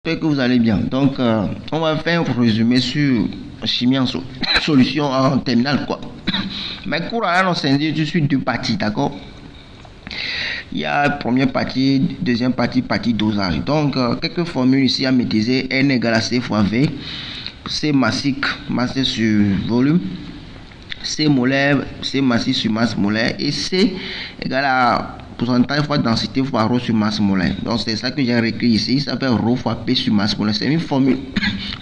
J'espère que vous allez bien. Donc, on va faire un résumé sur chimie en solution en terminale, quoi. Mes cours à l'annonce je suis deux parties, d'accord? Il y a première partie, deuxième partie, partie dosage. Donc, quelques formules ici à maîtriser. N égale à C fois V. C massique, masse sur volume. C molaire, C massique sur masse molaire. Et C égale à pourcentage fois densité fois ρ sur masse molaire. Donc c'est ça que j'ai réécrit ici. Ça fait ρ fois P sur masse molaire. C'est une formule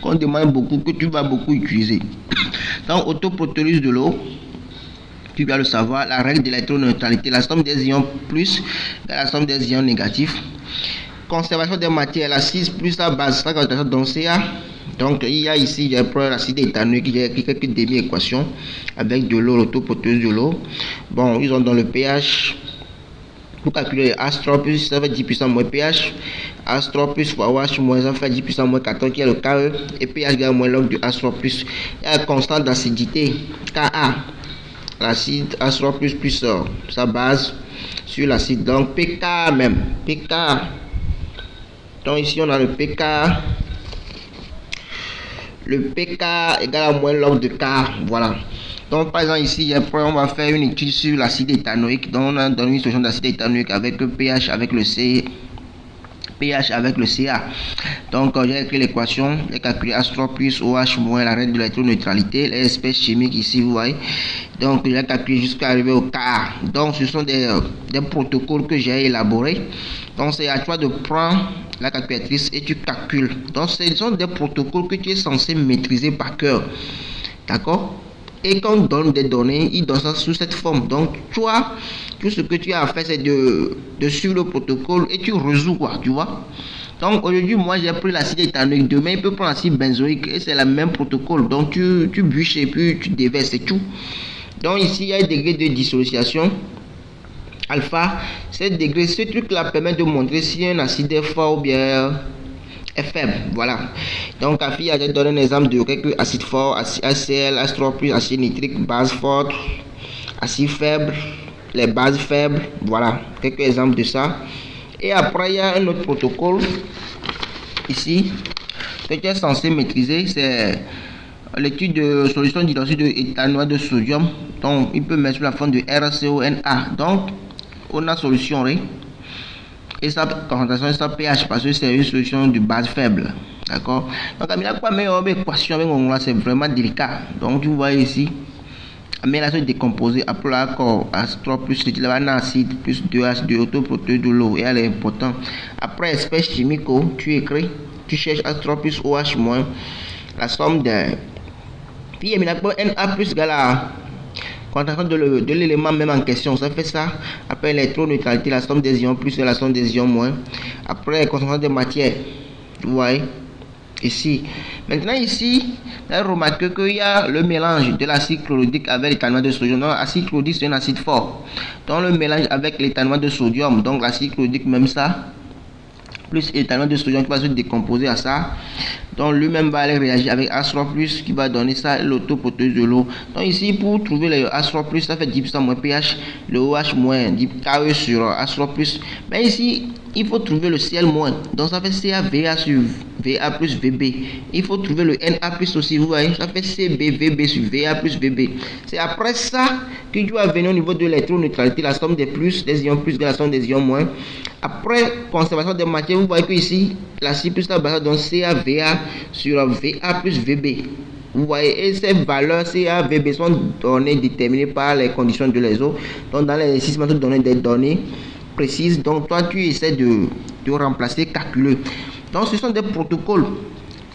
qu'on demande beaucoup, que tu vas beaucoup utiliser. Donc autoprotolyse de l'eau, tu dois le savoir. La règle de l'électroneutralité, la somme des ions plus la somme des ions négatifs. Conservation des matières, l'acide plus la base, ça donc CA. Donc il y a ici, j'ai pris l'acide éthanoïque, j'ai écrit quelques demi-équations avec de l'eau, l'autoprotolyse de l'eau. Bon, ils ont dans le pH. Pour calculer H3 plus, ça fait 10 puissance moins pH. H3 plus fois OH moins, ça fait 10 puissance moins 14 qui est le KE. Et pH égale moins log de H3 plus. Il y a la constante d'acidité Ka. L'acide H3 plus sa base sur l'acide. Donc pK même. pK. Donc ici on a le pK. Le pK égale à moins log de K. Voilà. Donc, par exemple, ici, on va faire une étude sur l'acide éthanoïque. Donc, on a donné une solution d'acide éthanoïque avec le pH, avec le C, pH avec le Ca. Donc, j'ai écrit l'équation, j'ai calculé H3 plus OH moins la règle de l'électroneutralité, les espèces chimiques ici, vous voyez. Donc, j'ai calculé jusqu'à arriver au K. Donc, ce sont des protocoles que j'ai élaborés. Donc, c'est à toi de prendre la calculatrice et tu calcules. Donc, ce sont des protocoles que tu es censé maîtriser par cœur. D'accord? Et quand on donne des données, il donne ça sous cette forme. Donc, toi, tout ce que tu as à faire, c'est de suivre le protocole et tu résous, quoi, tu vois. Donc, aujourd'hui, moi, j'ai pris l'acide éthanoïque. Demain, il peut prendre l'acide benzoïque et c'est le même protocole. Donc, tu bûches et puis tu déverses, c'est tout. Donc, ici, il y a un degré de dissociation. Alpha, ce degré, ce truc-là permet de montrer si un acide est fort ou bien est faible, voilà. Donc, à fille, j'ai donné un exemple de quelques acides forts, HCl, H3+, acide nitrique, base forte, acide faible, les bases faibles, voilà, quelques exemples de ça. Et après, il y a un autre protocole, ici, que tu es censé maîtriser, c'est l'étude de solution d'hydroxyde d'éthanoate de sodium. Donc, il peut mettre sous la forme de RCONA. Donc, on a solution, oui. Et sa concentration et sa pH parce que c'est une solution de base faible. D'accord? Donc, il y a quoi meilleure équation avec on c'est vraiment délicat. Donc, tu vois ici, mais là, c'est décomposé. Après, là, H3 plus acide plus 2H2 autoprotolyse de l'eau. Et elle est importante. Après, espèce chimique, tu écris, tu cherches H3 plus OH moins la somme de. Puis, il y a Na plus égale à concentration de l'élément même en question, ça fait ça. Après l'électroneutralité, la somme des ions plus la somme des ions moins. Après concentration des matières, vous voyez ici. Maintenant ici, vous avez remarqué qu'il y a le mélange de l'acide chlorhydrique avec l'éthanoate de sodium. Donc l'acide chlorhydrique c'est un acide fort. Donc le mélange avec l'éthanoate de sodium, donc l'acide chlorhydrique même ça, plus l'éthanoate de sodium qui va se décomposer à ça. Donc lui-même va aller réagir avec H3+, qui va donner ça l'autoprotolyse de l'eau. Donc ici, pour trouver le H3+, ça fait 10% moins pH, le OH moins, 10 KE sur H3+. Mais ici, il faut trouver le Cl moins. Donc ça fait CaVa sur Va plus Vb. Il faut trouver le Na plus aussi, vous voyez, ça fait CbVb sur Va plus Vb. C'est après ça que tu vas venir au niveau de l'électroneutralité, la somme des plus, des ions plus, la somme des ions moins. Après conservation des matières, vous voyez que ici, l'acide plus la base donc CaVa sur Va plus Vb. Vous voyez, et ces valeurs CaVb sont données, déterminées par les conditions de les eaux. Donc dans l'exercice, on te donne des données précises. Donc toi, tu essaies de remplacer, calculer. Donc ce sont des protocoles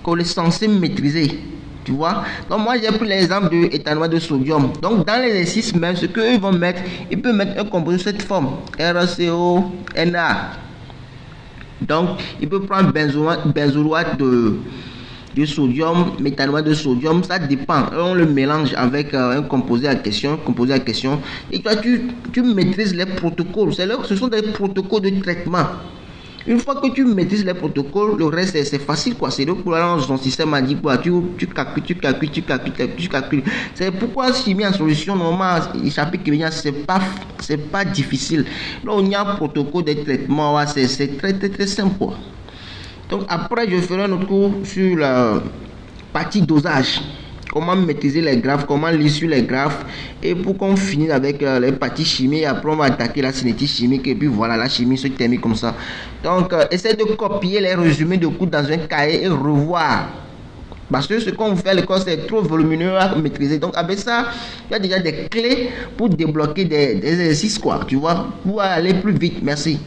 qu'on est censé maîtriser. Tu vois, donc moi j'ai pris l'exemple de éthanoate de sodium. Donc dans l'exercice même, ce qu'ils vont mettre, ils peuvent mettre un composé de cette forme, RCONA. Donc ils peuvent prendre benzoloate de sodium, méthanoate de sodium, ça dépend. On le mélange avec un composé à question, et toi tu maîtrises les protocoles. Ce sont des protocoles de traitement. Une fois que tu maîtrises les protocoles, le reste c'est facile quoi. C'est le pour ton système a dit quoi. Tu calcules. C'est pourquoi chimie en solution normalement, il chapitre qui vient, c'est pas difficile. Là, on y a un protocole de traitement, c'est très simple quoi. Donc après, je ferai un cours sur la partie dosage. Comment maîtriser les graphes, comment lire sur les graphes. Et pour qu'on finisse avec les parties chimiques, après on va attaquer la cinétique chimique. Et puis voilà, la chimie se termine comme ça. Donc, essaie de copier les résumés de cours dans un cahier et revoir. Parce que ce qu'on fait à l'école, c'est trop volumineux à maîtriser. Donc, avec ça, il y a déjà des clés pour débloquer des exercices, quoi. Tu vois, pour aller plus vite. Merci.